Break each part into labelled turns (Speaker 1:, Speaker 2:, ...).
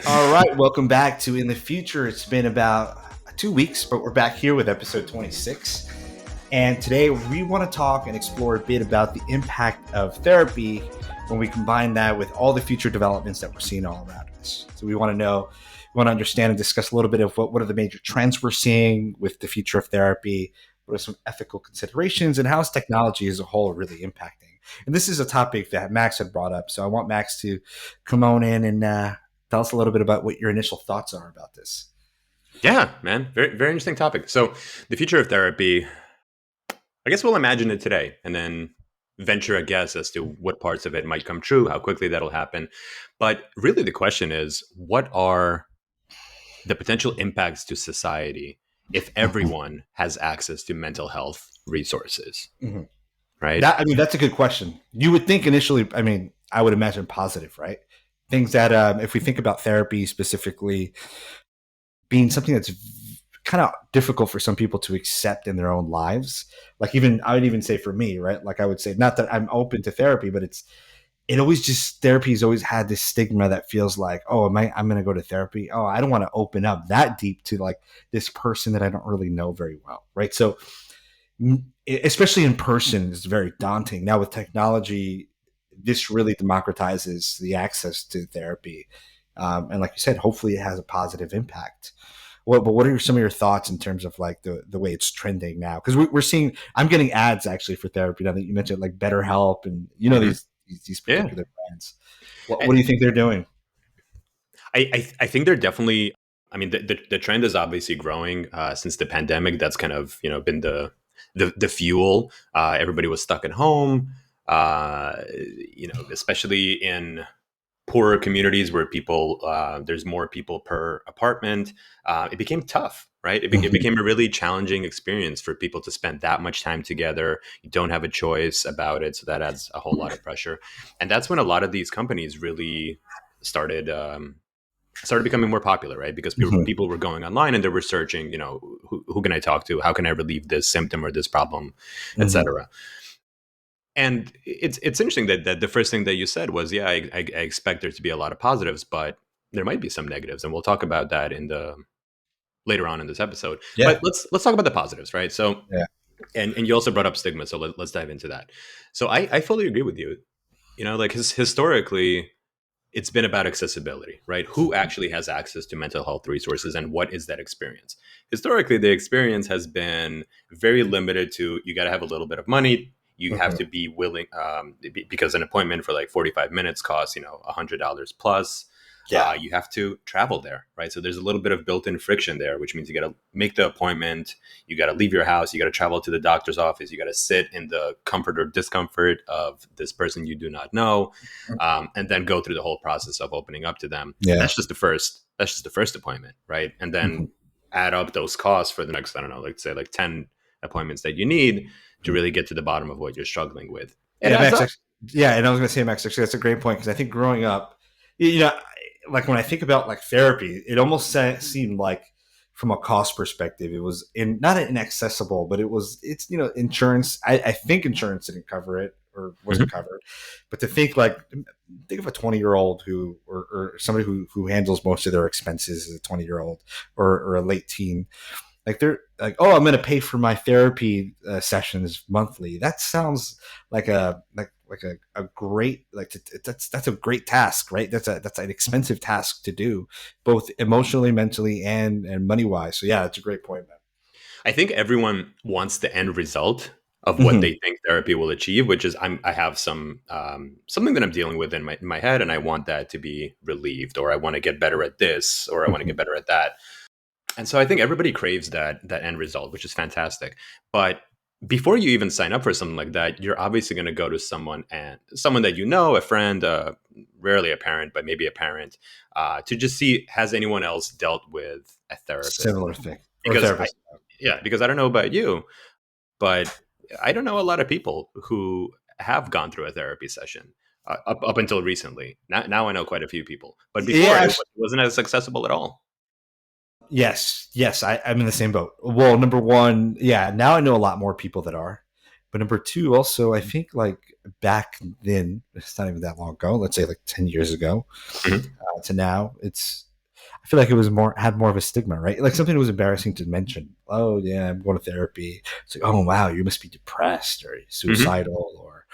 Speaker 1: All right, welcome back to In the Future. It's been about 2 weeks, but we're back here with episode 26. And today we want to talk and explore a bit about the impact of therapy when we combine that with all the future developments that we're seeing all around us. So we want to know, we want to understand and discuss a little bit of what are the major trends we're seeing with the future of therapy, what are some ethical considerations, and how is technology as a whole really impacting. And this is a topic that Max had brought up. So I want Max to come on in and tell us a little bit about what your initial thoughts are about this.
Speaker 2: Yeah, man. Very, very interesting topic. So the future of therapy, I guess we'll imagine it today and then venture a guess as to what parts of it might come true, how quickly that'll happen. But really the question is, what are the potential impacts to society if everyone has access to mental health resources?
Speaker 1: Mm-hmm.
Speaker 2: Right?
Speaker 1: That's a good question. You would think initially, I would imagine positive, right? Things that, if we think about therapy specifically being something that's kind of difficult for some people to accept in their own lives. Like I would even say for me, right? Like I would say, not that I'm open to therapy, but therapy's always had this stigma that feels like, oh, I'm going to go to therapy. Oh, I don't want to open up that deep to like this person that I don't really know very well. Right. So especially in person is very daunting. Now with technology, this really democratizes the access to therapy. And like you said, hopefully it has a positive impact. But what are some of your thoughts in terms of like the way it's trending now? Because we're seeing, I'm getting ads actually for therapy now that you mentioned like BetterHelp and
Speaker 2: Mm-hmm.
Speaker 1: these
Speaker 2: Yeah.
Speaker 1: particular brands. What do you think they're doing?
Speaker 2: I think they're definitely. I mean, the trend is obviously growing since the pandemic. That's kind of been the fuel. Everybody was stuck at home. Especially in poorer communities where people there's more people per apartment. It became tough, right? It became a really challenging experience for people to spend that much time together. You don't have a choice about it, so that adds a whole lot of pressure. And that's when a lot of these companies really started. Started becoming more popular, right? Because people were going online and they were searching, who can I talk to? How can I relieve this symptom or this problem, etc. And it's interesting that the first thing that you said was, yeah, I expect there to be a lot of positives, but there might be some negatives, and we'll talk about that in the later on in this episode.
Speaker 1: Yeah.
Speaker 2: But let's talk about the positives, right? So,
Speaker 1: Yeah.
Speaker 2: and you also brought up stigma, so let's dive into that. So I fully agree with you. Like historically, it's been about accessibility, right? Who actually has access to mental health resources and what is that experience? Historically, the experience has been very limited to you got to have a little bit of money. You have to be willing, because an appointment for like 45 minutes costs, $100 plus.
Speaker 1: Yeah.
Speaker 2: You have to travel there, right? So there's a little bit of built-in friction there, which means you got to make the appointment, you got to leave your house, you got to travel to the doctor's office, you got to sit in the comfort or discomfort of this person you do not know, and then go through the whole process of opening up to them. And
Speaker 1: Yeah.
Speaker 2: that's just the first. That's just the first appointment, right? And then add up those costs for the next, I don't know, like say like 10 appointments that you need to really get to the bottom of what you're struggling with. It
Speaker 1: Yeah,
Speaker 2: adds
Speaker 1: Max.
Speaker 2: up.
Speaker 1: Yeah, and I was going to say, Max, actually, that's a great point because I think growing up, you know, like when I think about like therapy, it almost seemed like from a cost perspective, it was not inaccessible, but it's insurance. I think insurance didn't cover it or wasn't
Speaker 2: Mm-hmm.
Speaker 1: covered, but to think of a 20-year-old or somebody who handles most of their expenses as a 20-year-old or a late teen, like they're like, oh, I'm going to pay for my therapy sessions monthly. That sounds like a great that's a great task, right? That's an expensive task to do, both emotionally, mentally, and money wise. So yeah, that's a great point,
Speaker 2: I think everyone wants the end result of what
Speaker 1: man.
Speaker 2: they think therapy will achieve, which is I have something that I'm dealing with in my head, and I want that to be relieved, or I want to get better at this, or I want to get better at that. And so I think everybody craves that end result, which is fantastic. But before you even sign up for something like that, you're obviously going to go to someone that a friend, rarely a parent, but maybe a parent, to just see has anyone else dealt with a therapist.
Speaker 1: Similar thing or
Speaker 2: Because
Speaker 1: therapist.
Speaker 2: because I don't know about you, but I don't know a lot of people who have gone through a therapy session up until recently. Now I know quite a few people, but before
Speaker 1: Yeah.
Speaker 2: it wasn't as accessible at all.
Speaker 1: Yes, I'm in the same boat. Well, number one, yeah, now I know a lot more people that are, but number two, also, I think like back then, it's not even that long ago. Let's say like 10 years ago
Speaker 2: Mhm.
Speaker 1: to now, it's I feel like it was had more of a stigma, right? Like something that was embarrassing to mention. Oh yeah, I'm going to therapy. It's like, oh wow, you must be depressed or
Speaker 2: Hmm.
Speaker 1: suicidal, or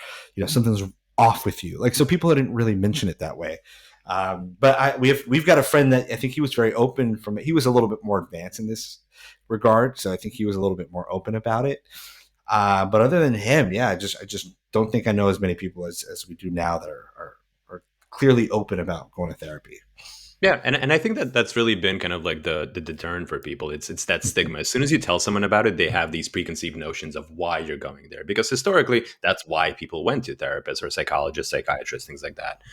Speaker 1: something's off with you. Like, so people didn't really mention it that way. But we've got a friend that I think he was very open from it. He was a little bit more advanced in this regard, so I think he was a little bit more open about it. But other than him, yeah, I just don't think I know as many people as we do now that are clearly open about going to therapy.
Speaker 2: Yeah, and I think that that's really been kind of like the deterrent for people. It's that stigma. As soon as you tell someone about it, they have these preconceived notions of why you're going there. Because historically, that's why people went to therapists or psychologists, psychiatrists, things like that.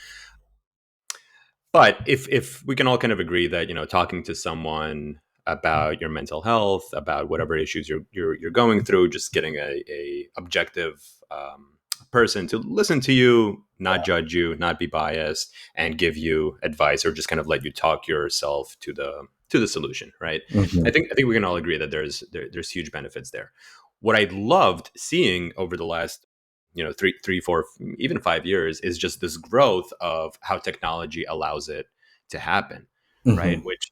Speaker 2: But if we can all kind of agree that talking to someone about your mental health, about whatever issues you're going through, just getting a objective person to listen to you, not judge you, not be biased, and give you advice or just kind of let you talk yourself to the solution, right? I
Speaker 1: Mm-hmm.
Speaker 2: think we can all agree that there's huge benefits there. What I loved seeing over the last 3, 4, even 5 years is just this growth of how technology allows it to happen, right?
Speaker 1: Mm-hmm.
Speaker 2: Which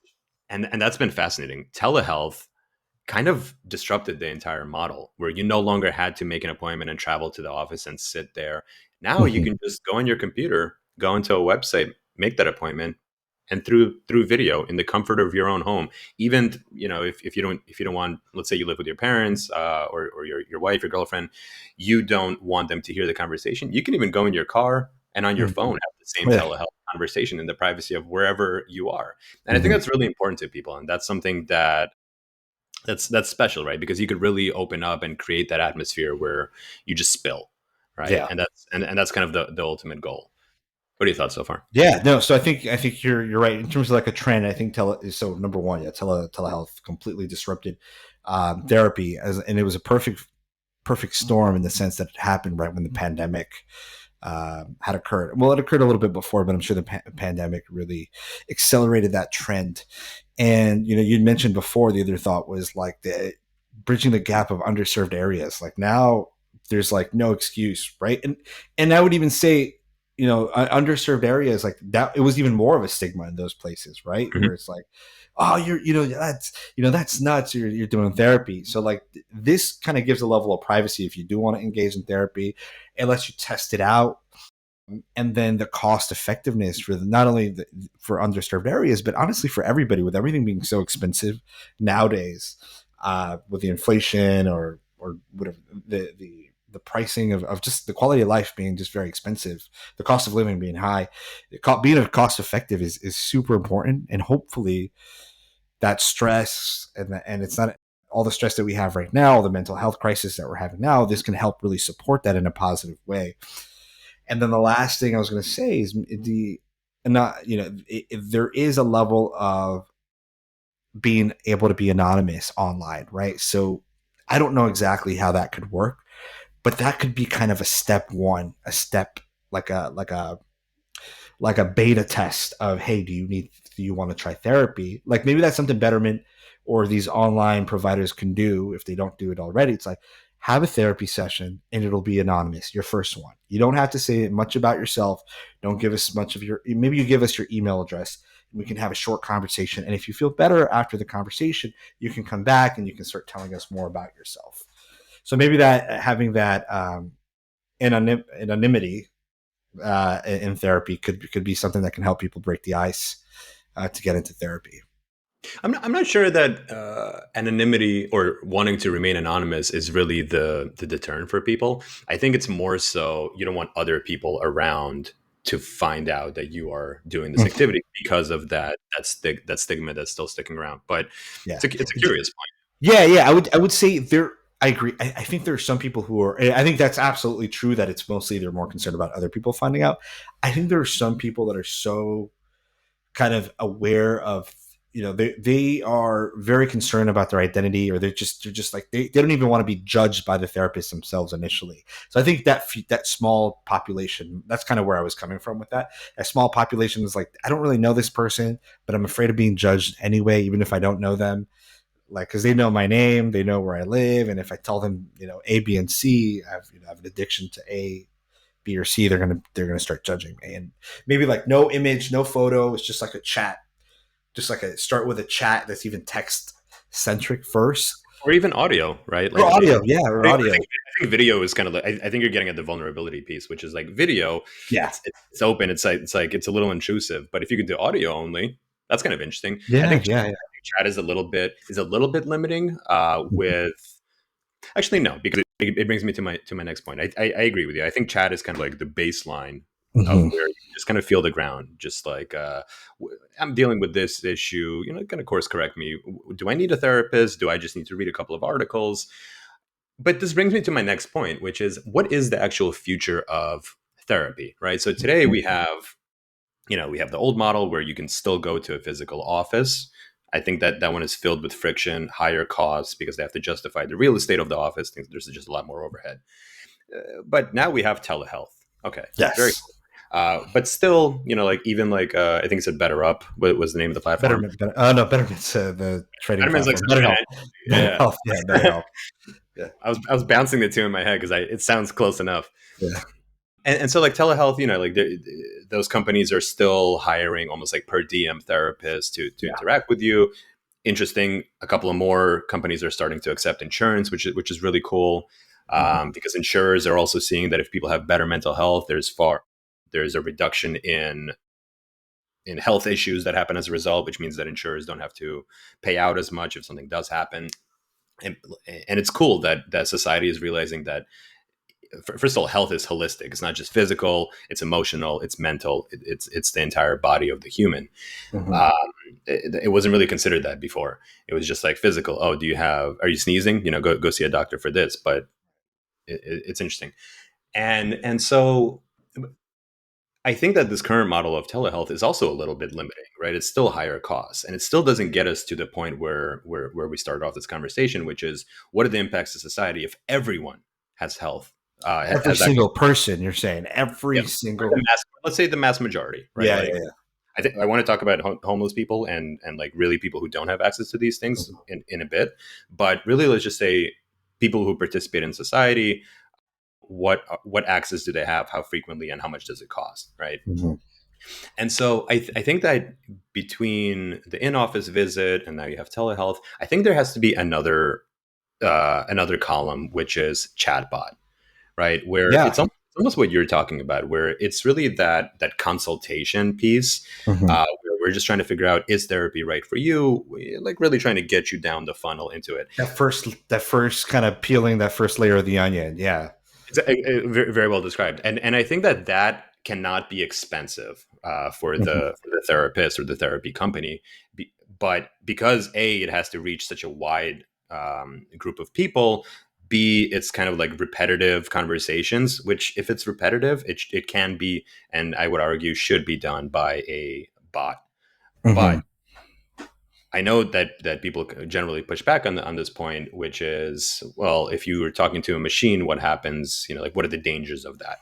Speaker 2: and that's been fascinating. Telehealth kind of disrupted the entire model where you no longer had to make an appointment and travel to the office and sit there. Now you
Speaker 1: Mm-hmm.
Speaker 2: can just go on your computer, go into a website, make that appointment, and through video in the comfort of your own home. Even if you don't want, let's say you live with your parents, or your wife, your girlfriend, you don't want them to hear the conversation, you can even go in your car and on your phone
Speaker 1: Mm-hmm.
Speaker 2: have the same
Speaker 1: Yeah.
Speaker 2: telehealth conversation in the privacy of wherever you are. And I think
Speaker 1: Mm-hmm.
Speaker 2: that's really important to people, and that's something that's special, right? Because you could really open up and create that atmosphere where you just spill, right?
Speaker 1: Yeah.
Speaker 2: And that's kind of the ultimate goal. What are your thoughts so far?
Speaker 1: Yeah, no. So I think you're right in terms of like a trend. I think so. Number one, yeah, telehealth completely disrupted therapy, and it was a perfect storm in the sense that it happened right when the pandemic had occurred. Well, it occurred a little bit before, but I'm sure the pandemic really accelerated that trend. And you'd mentioned before, the other thought was like the bridging the gap of underserved areas. Like now, there's like no excuse, right? And I would even say, underserved areas like that. It was even more of a stigma in those places, right? Where
Speaker 2: Hmm.
Speaker 1: it's like, oh, that's nuts. You're doing therapy. So like this kind of gives a level of privacy if you do want to engage in therapy. It lets you test it out, and then the cost effectiveness for not only for underserved areas, but honestly for everybody, with everything being so expensive nowadays, with the inflation or whatever the pricing of just the quality of life being just very expensive, the cost of living being high, being a cost effective is super important, and hopefully that stress and it's not all the stress that we have right now, the mental health crisis that we're having now, this can help really support that in a positive way. And then the last thing I was going to say is the not there is a level of being able to be anonymous online, right? So I don't know exactly how that could work, but that could be kind of a step one, a step like a beta test of, hey, do you want to try therapy? Like maybe that's something Betterment or these online providers can do if they don't do it already. It's like, have a therapy session and it'll be anonymous, your first one. You don't have to say much about yourself. Don't give us much of maybe you give us your email address and we can have a short conversation. And if you feel better after the conversation, you can come back and you can start telling us more about yourself. So maybe that having that anonymity in therapy could be something that can help people break the ice to get into therapy.
Speaker 2: I'm not sure that anonymity or wanting to remain anonymous is really the deterrent for people. I think it's more so you don't want other people around to find out that you are doing this activity because of that stigma that's still sticking around. But
Speaker 1: Yeah,
Speaker 2: it's a curious
Speaker 1: yeah. I would say there. I agree. I think there are some people who are. I think that's absolutely true. That it's mostly they're more concerned about other people finding out. I think there are some people that are so kind of aware of, they are very concerned about their identity, or they're just like they don't even want to be judged by the therapist themselves initially. So I think that small population, that's kind of where I was coming from with that. A small population is like, I don't really know this person, but I'm afraid of being judged anyway, even if I don't know them, like because they know my name, they know where I live, and if I tell them, A, B, and C, I have an addiction to A, B, or C, they're gonna start judging me. And maybe like no image, no photo, it's just like a chat just like a start with a chat that's even text centric first,
Speaker 2: or even audio, right?
Speaker 1: or audio. Yeah, or audio.
Speaker 2: I think video is kind of like I think you're getting at the vulnerability piece, which is like video.
Speaker 1: Yeah,
Speaker 2: It's open. It's a little intrusive. But if you could do audio only, that's kind of interesting.
Speaker 1: yeah, yeah, yeah.
Speaker 2: I think chat is a little bit limiting. With actually no, because it brings me to my next point. I agree with you. I think chat is kind of like the baseline of
Speaker 1: Mm-hmm.
Speaker 2: where you just kind of feel the ground. Just like I'm dealing with this issue. Kind of course correct me. Do I need a therapist? Do I just need to read a couple of articles? But this brings me to my next point, which is what is the actual future of therapy, right? So today we have the old model where you can still go to a physical office. I think that one is filled with friction, higher costs because they have to justify the real estate of the office. There's just a lot more overhead. But now we have telehealth. Okay, very
Speaker 1: Yes.
Speaker 2: cool. But still, like even like I think it said Better Up was the name of the platform.
Speaker 1: Betterment. Oh no, Betterment's the trading
Speaker 2: Betterment's like
Speaker 1: platform.
Speaker 2: such
Speaker 1: Better
Speaker 2: an
Speaker 1: Health. Better
Speaker 2: yeah.
Speaker 1: Health. Yeah, Better Health. Yeah,
Speaker 2: I was bouncing the two in my head because it sounds close enough.
Speaker 1: yeah.
Speaker 2: And so like telehealth, like those companies are still hiring almost like per diem therapists to
Speaker 1: Yeah.
Speaker 2: interact with you. Interesting. A couple of more companies are starting to accept insurance, which is really cool,
Speaker 1: Mm-hmm.
Speaker 2: because insurers are also seeing that if people have better mental health, there's a reduction in health issues that happen as a result, which means that insurers don't have to pay out as much if something does happen. And, and it's cool that society is realizing that first of all, health is holistic. It's not just physical; it's emotional, it's mental. It's the entire body of the human.
Speaker 1: Mm-hmm.
Speaker 2: Um, it wasn't really considered that before. It was just like physical. Oh, are you sneezing? Go see a doctor for this. But it's interesting, and so I think that this current model of telehealth is also a little bit limiting, right? It's still higher costs, and it still doesn't get us to the point where we started off this conversation, which is what are the impacts to society if everyone has health,
Speaker 1: Every
Speaker 2: has access.
Speaker 1: single person, you're saying
Speaker 2: Yeah,
Speaker 1: every
Speaker 2: or
Speaker 1: single.
Speaker 2: let's say the mass majority, right?
Speaker 1: Yeah,
Speaker 2: Like
Speaker 1: yeah,
Speaker 2: I think I want to talk about homeless people and like really people who don't have access to these things
Speaker 1: yeah.
Speaker 2: in a bit, but really let's just say people who participate in society. What access do they have? How frequently and how much does it cost, right?
Speaker 1: Mm-hmm.
Speaker 2: And so I think that between the in-office visit and now you have telehealth, I think there has to be another column, which is chatbot, right? Where
Speaker 1: Yeah.
Speaker 2: it's almost what you're talking about, where it's really that consultation piece,
Speaker 1: Mm-hmm.
Speaker 2: where we're just trying to figure out is therapy right for you, like really trying to get you down the funnel into it.
Speaker 1: That first kind of peeling that first layer of the onion. Yeah.
Speaker 2: Very, very well described, and I think that cannot be expensive for
Speaker 1: Mm-hmm.
Speaker 2: the therapist or the therapy company, but because it has to reach such a wide group of people. B, it's kind of like repetitive conversations, which if it's repetitive, it can be, and I would argue should be done by a bot.
Speaker 1: Mm-hmm.
Speaker 2: But I know that people generally push back on this point, which is, well, if you were talking to a machine, what happens? Like what are the dangers of that?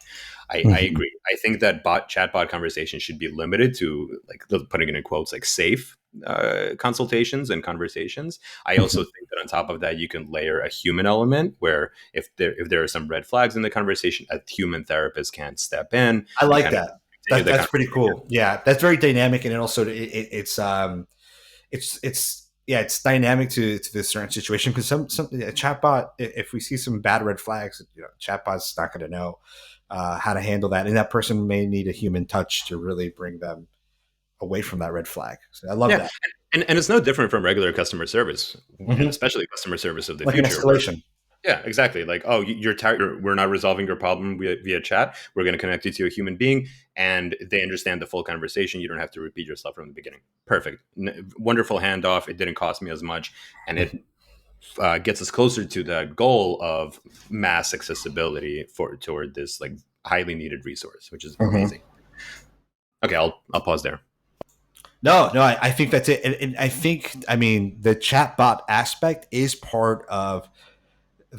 Speaker 2: I
Speaker 1: Mm-hmm.
Speaker 2: agree. I think that chatbot conversations should be limited to like putting it in quotes like safe consultations and conversations. I also
Speaker 1: Mm-hmm.
Speaker 2: think that on top of that, you can layer a human element where if there are some red flags in the conversation, a human therapist can step in
Speaker 1: I
Speaker 2: and
Speaker 1: like
Speaker 2: kind of
Speaker 1: that.
Speaker 2: continue the
Speaker 1: That's pretty
Speaker 2: conversation.
Speaker 1: cool. Yeah, that's very dynamic, and it also it's yeah, it's dynamic to this certain situation because some a chatbot, if we see some bad red flags, chatbot's not going to know how to handle that, and that person may need a human touch to really bring them away from that red flag. So I love
Speaker 2: Yeah,
Speaker 1: that.
Speaker 2: and it's no different from regular customer service, and
Speaker 1: Mm-hmm.
Speaker 2: especially customer service of the
Speaker 1: Like an
Speaker 2: future. Where
Speaker 1: escalation.
Speaker 2: yeah, exactly. Like, oh, you're tired. We're not resolving your problem via chat. We're going to connect you to a human being, and they understand the full conversation. You don't have to repeat yourself from the beginning. Perfect, wonderful handoff. It didn't cost me as much, and it gets us closer to that goal of mass accessibility toward this like highly needed resource, which is
Speaker 1: Mm-hmm.
Speaker 2: amazing. Okay, I'll pause there.
Speaker 1: No, no, I think that's it, and I think the chatbot aspect is part of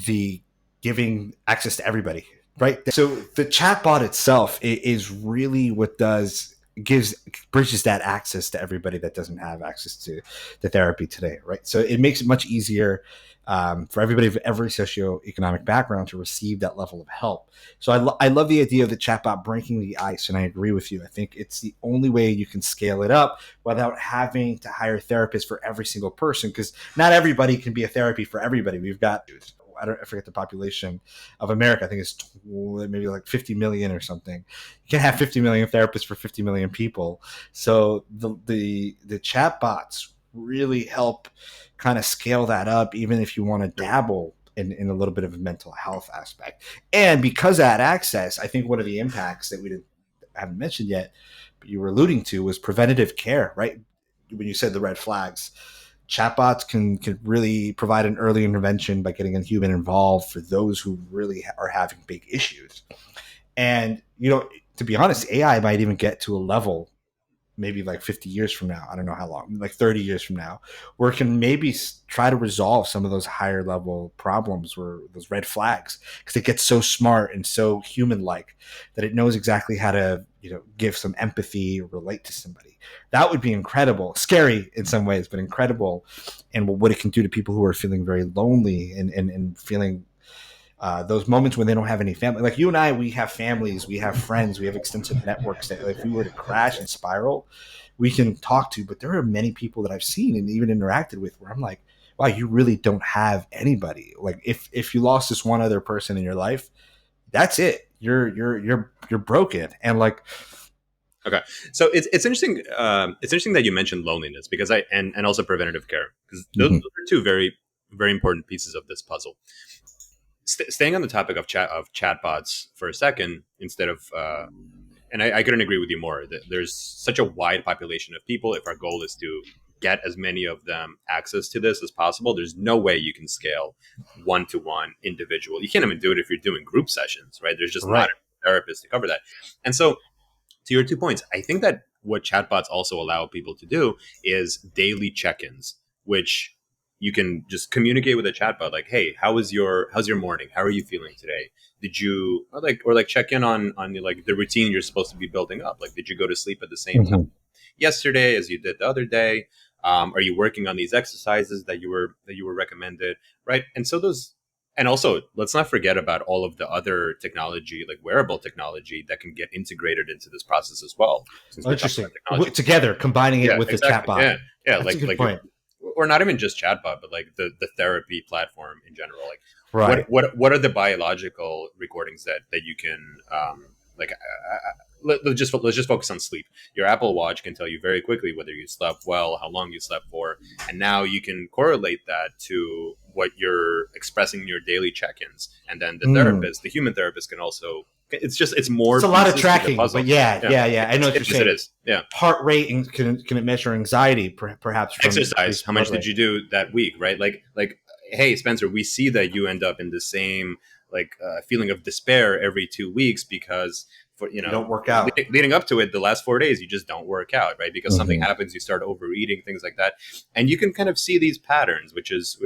Speaker 1: the giving access to everybody, right? So the chatbot itself is really what does. gives bridges that access to everybody that doesn't have access to therapy today, right? So it makes it much easier for everybody of every socioeconomic background to receive that level of help. So I love the idea of the chatbot breaking the ice, and I agree with you. I think it's the only way you can scale it up without having to hire therapists for every single person, because not everybody can be a therapy for everybody. We've got I forget the population of America. I think it's maybe like 50 million or something. You can't have 50 million therapists for 50 million people. So the chat bots really help kind of scale that up, even if you want to dabble in a little bit of a mental health aspect. And because of that access, I think one of the impacts that haven't mentioned yet, but you were alluding to, was preventative care, right? When you said the red flags, chatbots can really provide an early intervention by getting a human involved for those who really are having big issues. And, to be honest, AI might even get to a level maybe like 50 years from now, I don't know how long, like 30 years from now, where it can maybe try to resolve some of those higher level problems, where those red flags, because it gets so smart and so human like that it knows exactly how to, give some empathy or relate to somebody. That would be incredible, scary in some ways, but incredible. And what it can do to people who are feeling very lonely and feeling those moments when they don't have any family. Like you and I, we have families, we have friends, we have extensive networks that if we were to crash and spiral, we can talk to. But there are many people that I've seen and even interacted with where I'm like, wow, you really don't have anybody. Like if you lost this one other person in your life, that's it. You're broken. And like,
Speaker 2: Okay, so it's interesting. It's interesting that you mentioned loneliness, because and also preventative care, because those
Speaker 1: mhm,
Speaker 2: are two very very important pieces of this puzzle. Staying on the topic of chatbots for a second, instead of and I couldn't agree with you more. That there's such a wide population of people. If our goal is to get as many of them access to this as possible, there's no way you can scale one to one individual. You can't even do it if you're doing group sessions, right? There's just not
Speaker 1: right.
Speaker 2: a therapist to cover that. And so, to your 2 points, I think that what chatbots also allow people to do is daily check-ins, which you can just communicate with a chatbot, like, "Hey, how's your morning? How are you feeling today? Did you or check in on like the routine you're supposed to be building up? Like, did you go to sleep at the same time
Speaker 1: Mhm.
Speaker 2: yesterday as you did the other day? Are you working on these exercises that you were recommended, right?" And so those, and also let's not forget about all of the other technology, like wearable technology, that can get integrated into this process as well. Since
Speaker 1: Oh,
Speaker 2: we're talking
Speaker 1: interesting.
Speaker 2: about technology,
Speaker 1: Together, combining it
Speaker 2: yeah,
Speaker 1: with the
Speaker 2: exactly,
Speaker 1: chatbot.
Speaker 2: yeah, yeah,
Speaker 1: That's a good
Speaker 2: like
Speaker 1: point.
Speaker 2: or not even just chatbot, but like the therapy platform in general. Like,
Speaker 1: Right.
Speaker 2: what are the biological recordings that you can like let's just focus on sleep. Your Apple Watch can tell you very quickly whether you slept well, how long you slept for, and now you can correlate that to what you're expressing in your daily check-ins. And then
Speaker 1: Mm.
Speaker 2: the human therapist, can also. It's more
Speaker 1: It's a lot of
Speaker 2: pieces to the
Speaker 1: tracking, but
Speaker 2: puzzle.
Speaker 1: yeah,
Speaker 2: Yeah,
Speaker 1: yeah, yeah. I know what you're
Speaker 2: it
Speaker 1: saying.
Speaker 2: is. Yeah.
Speaker 1: Heart rate, and can it measure anxiety, perhaps from
Speaker 2: Exercise,
Speaker 1: increased
Speaker 2: how
Speaker 1: blood
Speaker 2: much did
Speaker 1: rate?
Speaker 2: you do that week, right? Like, hey Spencer, we see that you end up in the same feeling of despair every 2 weeks, because for
Speaker 1: You don't work out.
Speaker 2: leading up to it, the last 4 days you just don't work out, right? Because something
Speaker 1: Hmm.
Speaker 2: happens, you start overeating, things like that. And you can kind of see these patterns, which is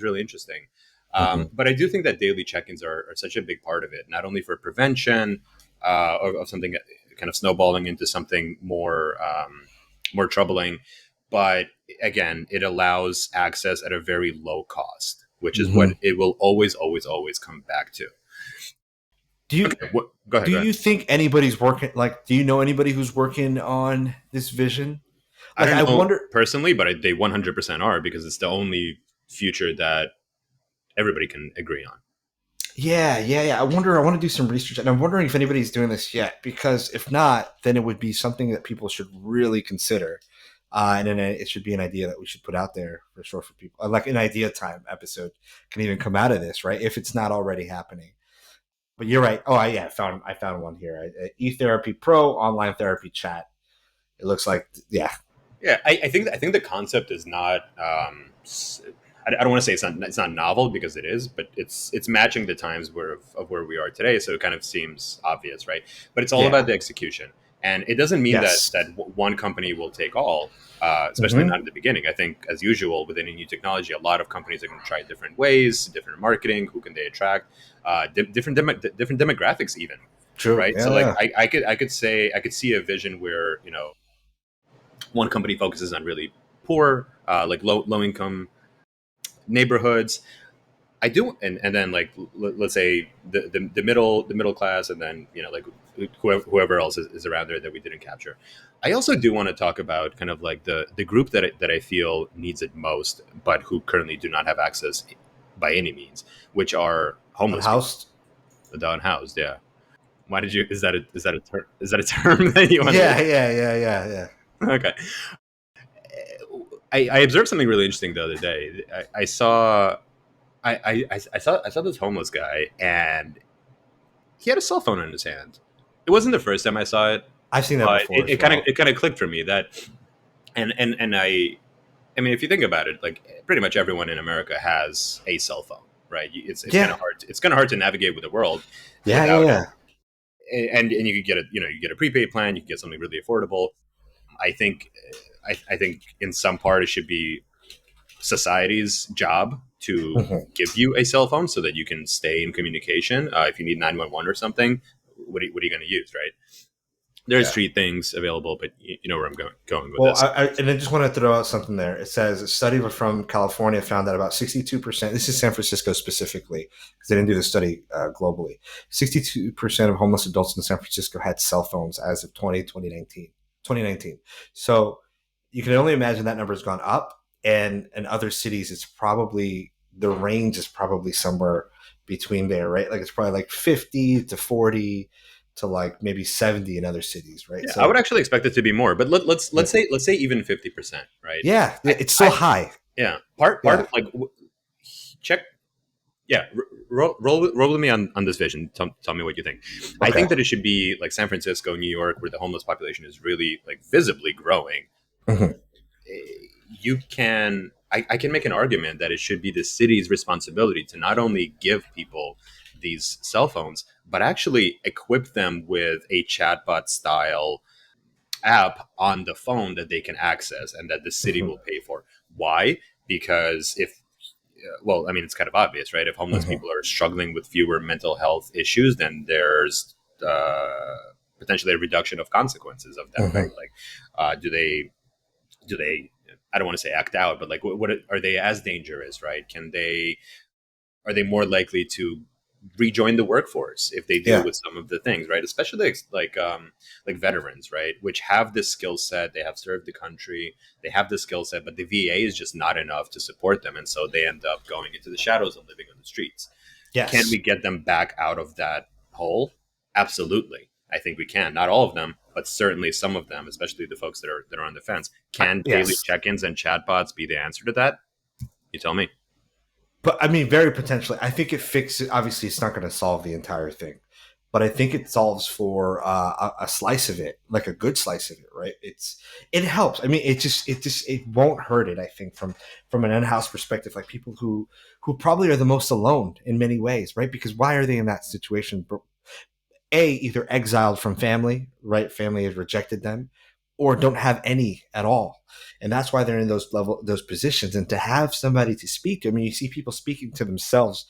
Speaker 2: really interesting.
Speaker 1: Hmm.
Speaker 2: But I do think that daily check-ins are such a big part of it, not only for prevention of something kind of snowballing into something more troubling, but again, it allows access at a very low cost, which is what
Speaker 1: Hmm.
Speaker 2: it will always, always, always come back to.
Speaker 1: Do you
Speaker 2: Okay, go ahead.
Speaker 1: do
Speaker 2: Go ahead.
Speaker 1: you think anybody's working? Like, do you know anybody who's working on this vision?
Speaker 2: I
Speaker 1: Like,
Speaker 2: don't
Speaker 1: I
Speaker 2: know
Speaker 1: wonder.
Speaker 2: personally, but they 100% are, because it's the only future that everybody can agree on.
Speaker 1: Yeah, yeah, yeah. I wonder. I want to do some research, and I'm wondering if anybody's doing this yet. Because if not, then it would be something that people should really consider, and then it should be an idea that we should put out there for sure for people. Like an idea time episode can even come out of this, right? If it's not already happening. But you're right. Oh, yeah, I found one here. eTherapy Pro online therapy chat. It looks like, yeah.
Speaker 2: Yeah, I think the concept is not. I don't want to say it's not novel, because it is, but it's matching the times of where we are today. So it kind of seems obvious, right? But it's all about
Speaker 1: Yeah.
Speaker 2: the execution, and it doesn't mean
Speaker 1: Yes.
Speaker 2: that one company will take all. Especially
Speaker 1: Hmm.
Speaker 2: not at the beginning. I think, as usual, with any new technology, a lot of companies are going to try different ways, different marketing. Who can they attract? Different demographics, even.
Speaker 1: True.
Speaker 2: right? So like
Speaker 1: Yeah.
Speaker 2: I could see a vision where, you know, one company focuses on really poor, like low income neighborhoods. I do, and then like let's say the middle class, and then, you know, like whoever else is around there that we didn't capture. I also do want to talk about kind of like the group that I feel needs it most, but who currently do not have access by any means, which are homeless people,
Speaker 1: Unhoused.
Speaker 2: the unhoused. Yeah. Why did you? Is that a term? Is that a term that you wanted?
Speaker 1: Yeah, yeah, yeah, yeah, yeah.
Speaker 2: Okay. I observed something really interesting the other day. I saw I saw this homeless guy, and he had a cell phone in his hand. It wasn't the first time I saw it,
Speaker 1: I've seen that
Speaker 2: but
Speaker 1: before as well.
Speaker 2: it kind of clicked for me that, and I mean, if you think about it, like pretty much everyone in America has a cell phone, right? It's kind
Speaker 1: Yeah,
Speaker 2: of hard. It's kind of hard to navigate with the world
Speaker 1: yeah, yeah,
Speaker 2: without
Speaker 1: yeah.
Speaker 2: it. And you could get a, you know, you get a prepaid plan, you can get something really affordable. I think I think in some part it should be society's job to
Speaker 1: Mhm.
Speaker 2: give you a cell phone so that you can stay in communication. If you need 911 or something, what are you going to use, right? There's
Speaker 1: Yeah.
Speaker 2: street things available, but you know where I'm going with
Speaker 1: Well,
Speaker 2: this.
Speaker 1: and I just want to throw out something there. It says a study from California found that about 62%, this is San Francisco specifically, because they didn't do the study globally. 62% of homeless adults in San Francisco had cell phones as of 2019. 2019. So you can only imagine that number has gone up. And in other cities, it's probably, the range is probably somewhere between there, right? Like it's probably like 50 to 40 to like maybe 70 in other cities, right?
Speaker 2: Yeah, I would
Speaker 1: So
Speaker 2: actually expect it to be more, but let's say even 50%, right?
Speaker 1: yeah,
Speaker 2: I,
Speaker 1: it's still
Speaker 2: I
Speaker 1: high.
Speaker 2: yeah, part
Speaker 1: Yeah.
Speaker 2: of like check. Yeah, roll with me on this vision. Tell me what you think. I
Speaker 1: Okay.
Speaker 2: think that it should be like San Francisco, New York, where the homeless population is really like visibly growing.
Speaker 1: Mhm.
Speaker 2: You can I can make an argument that it should be the city's responsibility to not only give people these cell phones, but actually equip them with a chatbot style app on the phone that they can access and that the city
Speaker 1: Mhm.
Speaker 2: will pay for. Why? Because if well, I mean, it's kind of obvious, right? If homeless
Speaker 1: Mhm.
Speaker 2: people are struggling with fewer mental health issues, then there's potentially a reduction of consequences of that, right?
Speaker 1: Mhm.
Speaker 2: Like, do they I don't want to say act out, but like what are they as dangerous, right? Can they are they more likely to rejoin the workforce if they deal
Speaker 1: Yeah.
Speaker 2: with some of the things, right? Especially like veterans, right, which have this skill set, they have served the country, they have the skill set, but the VA is just not enough to support them, and so they end up going into the shadows and living on the streets. Can we
Speaker 1: Yes.
Speaker 2: get them back out of that hole? Absolutely. I think we can. Not all of them, but certainly some of them, especially the folks that are on the fence. Can daily
Speaker 1: Yes.
Speaker 2: check-ins and chatbots be the answer to that? You tell me.
Speaker 1: But I mean, very potentially. I think it fixes. Obviously, it's not going to solve the entire thing, but I think it solves for a slice of it, like a good slice of it. Right? It helps. I mean, it won't hurt it. I think from an in-house perspective, like people who probably are the most alone in many ways, right? Because why are they in that situation? Either exiled from family, right? Family has rejected them, or don't have any at all, and that's why they're in those positions. And to have somebody to speak to, I mean, you see people speaking to themselves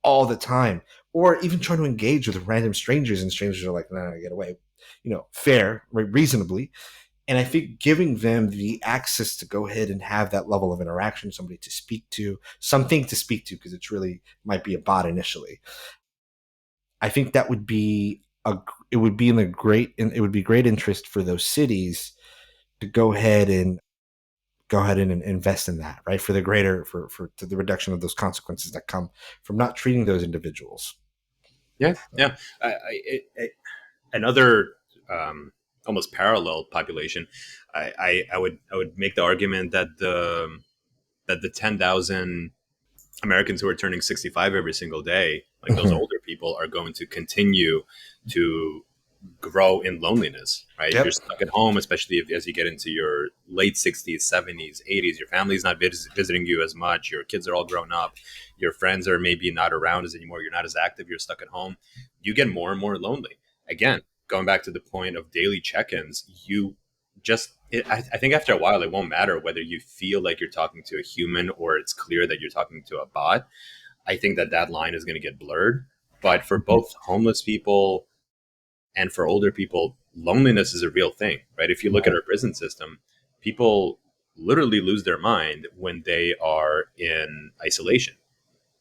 Speaker 1: all the time, or even trying to engage with random strangers, and strangers are like, "No, get away," fair, right, reasonably. And I think giving them the access to go ahead and have that level of interaction, somebody to speak to, something to speak to, because it's really might be a bot initially. I think that would be it would be in the great it would be great interest for those cities to go ahead and invest in that, right? For the greater for to the reduction of those consequences that come from not treating those individuals.
Speaker 2: Yeah,
Speaker 1: So,
Speaker 2: yeah. Another almost parallel population. I would make the argument that the 10,000 Americans who are turning 65 every single day, like those
Speaker 1: mhm.
Speaker 2: older people, are going to continue to grow in loneliness, right? If you're
Speaker 1: Yep.
Speaker 2: stuck at home, especially as you get into your late 60s, 70s, 80s, your family's not visiting you as much, your kids are all grown up, your friends are maybe not around as anymore, you're not as active, you're stuck at home, you get more and more lonely. Again, going back to the point of daily check-ins, I think after a while it won't matter whether you feel like you're talking to a human or it's clear that you're talking to a bot. I think that line is going to get blurred. But for
Speaker 1: Mhm.
Speaker 2: both homeless people, And for older people, loneliness is a real thing, right? If you look at
Speaker 1: Right.
Speaker 2: our prison system, people literally lose their mind when they are in isolation,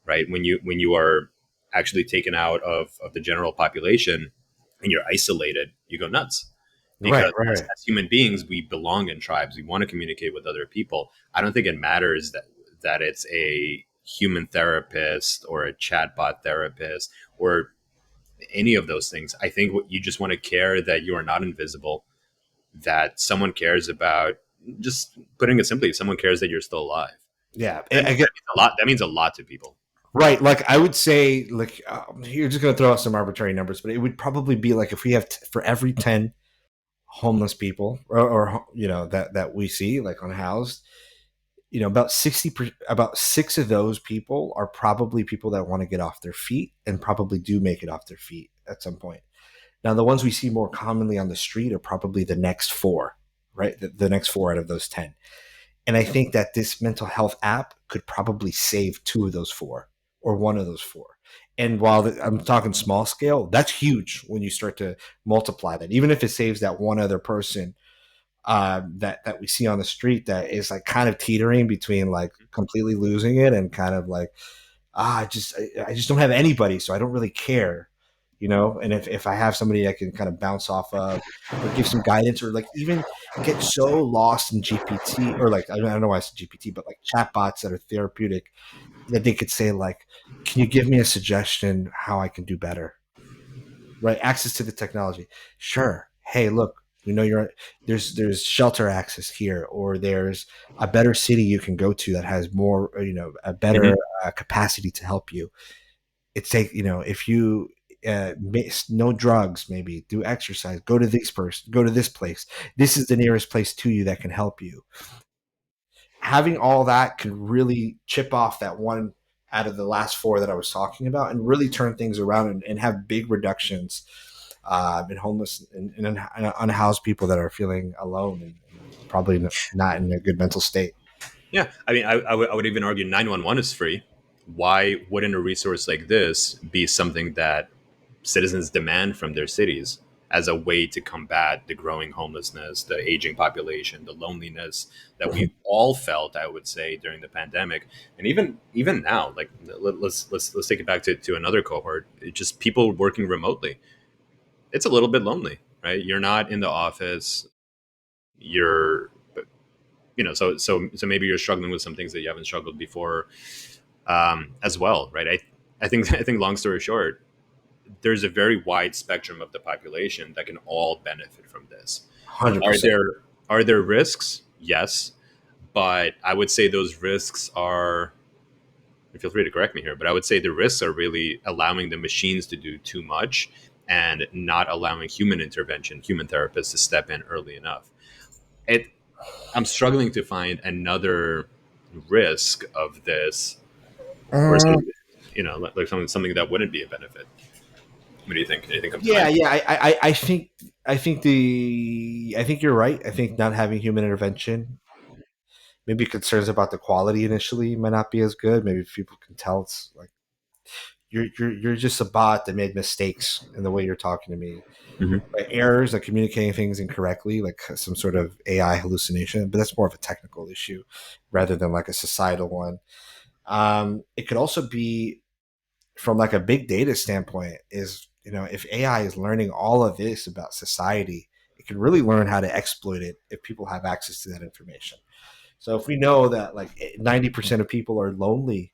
Speaker 2: right? When you are actually taken out of the general population and you're isolated, you go nuts.
Speaker 1: Right.
Speaker 2: Because
Speaker 1: Right.
Speaker 2: as human beings, we belong in tribes. We want to communicate with other people. I don't think it matters that it's a human therapist or a chatbot therapist or any of those things. I think what you just want to care that you are not invisible, that someone cares about, just putting it simply, someone cares that you're still alive.
Speaker 1: Yeah.
Speaker 2: That,
Speaker 1: I
Speaker 2: that
Speaker 1: get
Speaker 2: means a lot. That means a lot to people.
Speaker 1: right. Like I would say, like you're just gonna throw out some arbitrary numbers, but it would probably be like if we have for every 10 homeless people, or that we see like unhoused, about 60 about six of those people are probably people that want to get off their feet and probably do make it off their feet at some point. Now the ones we see more commonly on the street are probably the next four, right? The next four out of those 10. And I think that this mental health app could probably save two of those four or one of those four. And while I'm talking small scale, that's huge when you start to multiply that. Even if it saves that one other person that we see on the street that is like kind of teetering between like completely losing it and kind of like I just don't have anybody, so I don't really care, And if I have somebody I can kind of bounce off of, or give some guidance, or like even get so lost in GPT, or like I don't know why I said GPT, but like chatbots that are therapeutic, that they could say like, "Can you give me a suggestion how I can do better?" Right? Access to the technology. Sure. Hey, look, there's shelter access here, or there's a better city you can go to that has more, a better
Speaker 2: Mhm.
Speaker 1: capacity to help you. It's like, if you no drugs, maybe do exercise, go to this place. This is the nearest place to you that can help you. Having all that could really chip off that one out of the last four that I was talking about and really turn things around and have big reductions in homeless and unhoused people that are feeling alone and probably not in a good mental state.
Speaker 2: Yeah, I mean, I would even argue 911 is free. Why wouldn't a resource like this be something that citizens demand from their cities as a way to combat the growing homelessness, the aging population, the loneliness that we all felt, I would say, during the pandemic, and even now? Like, let's take it back to another cohort. It's just people working remotely. It's a little bit lonely, right? You're not in the office. You're so maybe you're struggling with some things that you haven't struggled before, as well, right? I think long story short, there's a very wide spectrum of the population that can all benefit from this.
Speaker 1: one Hundred
Speaker 2: Are
Speaker 1: percent.
Speaker 2: there are there risks? Yes, but I would say those risks are. And feel free to correct me here, but I would say the risks are really allowing the machines to do too much and not allowing human intervention, human therapists to step in early enough. It I'm struggling to find another risk of this, or something, like something that wouldn't be a benefit. What do you think? Anything come to
Speaker 1: Yeah,
Speaker 2: mind?
Speaker 1: yeah. I think you're right. I think not having human intervention, maybe concerns about the quality initially might not be as good. Maybe people can tell it's like you're just a bot that made mistakes in the way you're talking to me,
Speaker 2: Hmm.
Speaker 1: like errors, like communicating things incorrectly, like some sort of AI hallucination. But that's more of a technical issue rather than like a societal one. It could also be from like a big data standpoint is, if AI is learning all of this about society, it can really learn how to exploit it if people have access to that information. So if we know that like 90% of people are lonely,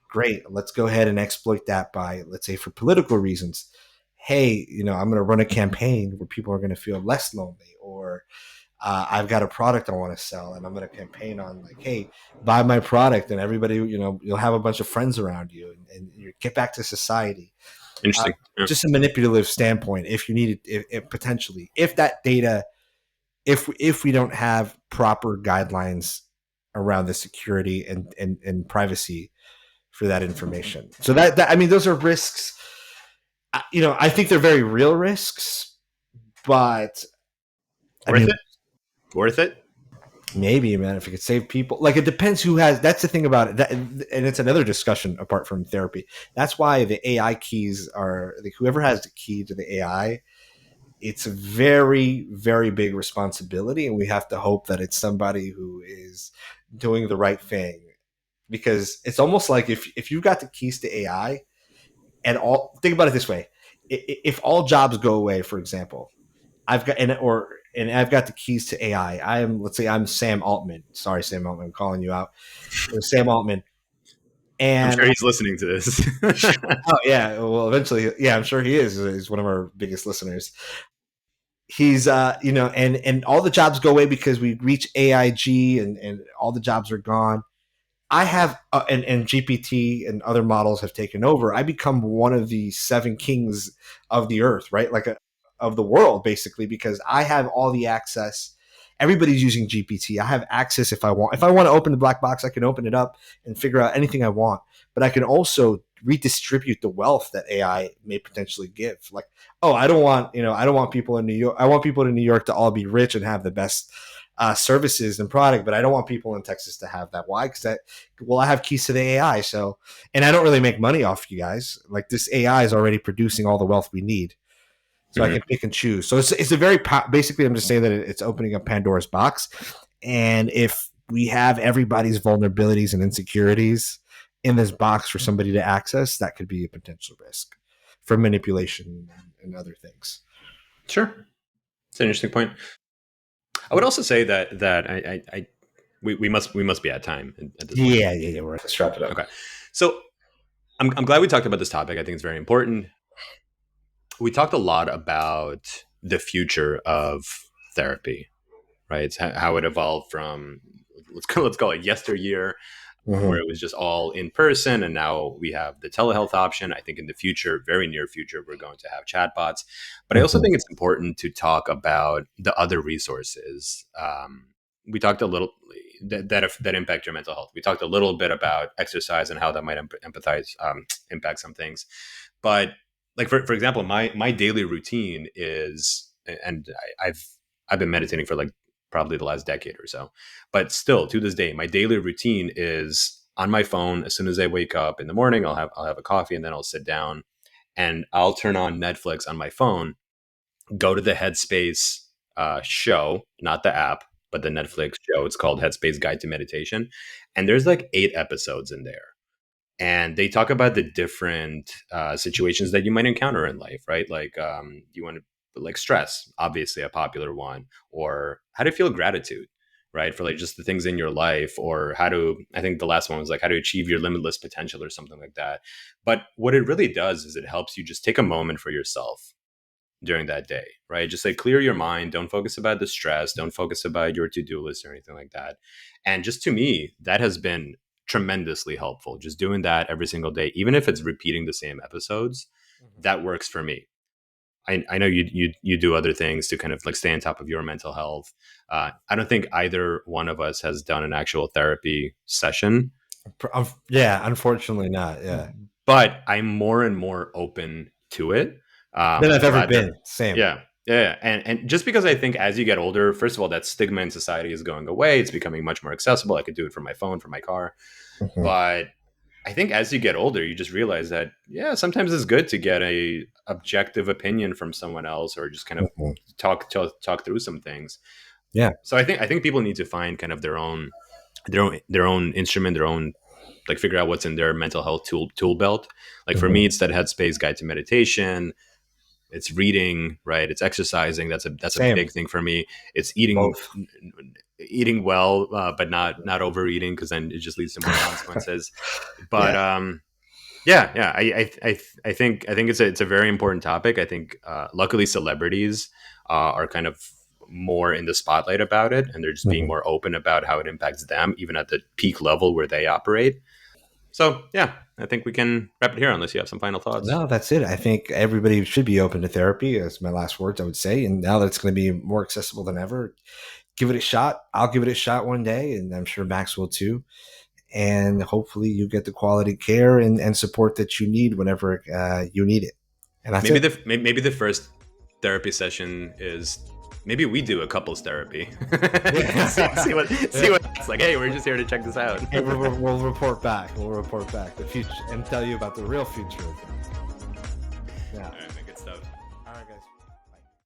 Speaker 1: great, let's go ahead and exploit that by, let's say, for political reasons. Hey, I'm going to run a campaign where people are going to feel less lonely, or I've got a product I want to sell, and I'm going to campaign on like, hey, buy my product, and everybody, you'll have a bunch of friends around you, and you get back to society. Uh,
Speaker 2: Interesting. Yeah.
Speaker 1: just a manipulative standpoint, if you need it, if potentially, if that data, if we don't have proper guidelines around the security and privacy for that information, so that I mean, those are risks. I think they're very real risks, but I
Speaker 2: Worth
Speaker 1: mean,
Speaker 2: it? Worth it?
Speaker 1: maybe, man, if it could save people, like it depends who has. That's the thing about it, and it's another discussion apart from therapy. That's why the AI keys are like whoever has the key to the AI. it's a very, very big responsibility, and we have to hope that it's somebody who is doing the right thing. Because it's almost like if you got the keys to AI and all, think about it this way: if all jobs go away, for example, and I've got the keys to AI. Let's say I'm Sam Altman. Sorry, Sam Altman, I'm calling you out. Sam Altman,
Speaker 2: I'm
Speaker 1: and
Speaker 2: sure he's listening to this.
Speaker 1: oh yeah, well eventually, yeah, I'm sure he is. He's one of our biggest listeners. He's and all the jobs go away because we reach AIG and all the jobs are gone. I have and GPT and other models have taken over. I become one of the seven kings of the earth, right? Of the world, basically, because I have all the access. Everybody's using GPT. I have access if I want. If I want to open the black box, I can open it up and figure out anything I want. But I can also redistribute the wealth that AI may potentially give. Like, oh, I don't want people in New York. I want people in New York to all be rich and have the best services and product, but I don't want people in Texas to have that. Why? Because I have keys to the AI. So, and I don't really make money off you guys. Like this AI is already producing all the wealth we need. So I can pick and choose. So it's a very, basically, I'm just saying that it's opening up Pandora's box. And if we have everybody's vulnerabilities and insecurities in this box for somebody to access, that could be a potential risk for manipulation and other things.
Speaker 2: Sure. It's an interesting point. I would also say that we must be at time at this point.
Speaker 1: Yeah. Let's wrap it up.
Speaker 2: Okay. So I'm glad we talked about this topic. I think it's very important. We talked a lot about the future of therapy, right? It's how it evolved from let's call it yesteryear, where it was just all in person, and now we have the telehealth option. I think in the future, very near future, we're going to have chatbots. But I also think it's important to talk about the other resources. We talked a little that impact your mental health. We talked a little bit about exercise and how that might impact some things. But like for example, my daily routine is, and I've been meditating for like probably the last decade or so, but still to this day, my daily routine is on my phone. As soon as I wake up in the morning, I'll have a coffee, and then I'll sit down and I'll turn on Netflix on my phone, go to the Headspace show, not the app, but the Netflix show. It's called Headspace Guide to Meditation. And there's like 8 episodes in there. And they talk about the different situations that you might encounter in life, right? Like you want to, like stress, obviously a popular one, or how to feel gratitude, right? For like just the things in your life, or I think the last one was like how to achieve your limitless potential or something like that. But what it really does is it helps you just take a moment for yourself during that day, right? Just like clear your mind. Don't focus about the stress. Don't focus about your to-do list or anything like that. And just to me, that has been tremendously helpful. Just doing that every single day, even if it's repeating the same episodes, that works for me. I know you do other things to kind of like stay on top of your mental health. I don't think either one of us has done an actual therapy session.
Speaker 1: Yeah, unfortunately not. Yeah,
Speaker 2: but I'm more and more open to it
Speaker 1: than I've ever been. Same.
Speaker 2: Yeah. And just because I think as you get older, first of all, that stigma in society is going away. It's becoming much more accessible. I could do it from my phone, from my car. But I think as you get older, you just realize that, yeah, sometimes it's good to get a objective opinion from someone else, or just kind of talk through some things.
Speaker 1: Yeah.
Speaker 2: So I think people need to find kind of their own instrument, their own, like figure out what's in their mental health tool belt. Like for me, it's that Headspace Guide to Meditation. It's reading, right? It's exercising. That's a big thing for me. It's eating well, but not overeating, because then it just leads to more consequences. But I think it's a very important topic. I think luckily celebrities are kind of more in the spotlight about it, and they're just being more open about how it impacts them, even at the peak level where they operate. So yeah, I think we can wrap it here unless you have some final thoughts.
Speaker 1: No, that's it. I think everybody should be open to therapy. That's my last words, I would say. And now that it's going to be more accessible than ever, give it a shot. I'll give it a shot one day, and I'm sure Max will too. And hopefully you get the quality care and support that you need whenever you need it. And that's
Speaker 2: maybe the first therapy session is, maybe we do a couples therapy. see what it's like. Hey, we're just here to check this out.
Speaker 1: We'll report back. We'll report back the future and tell you about the real future of things. Yeah.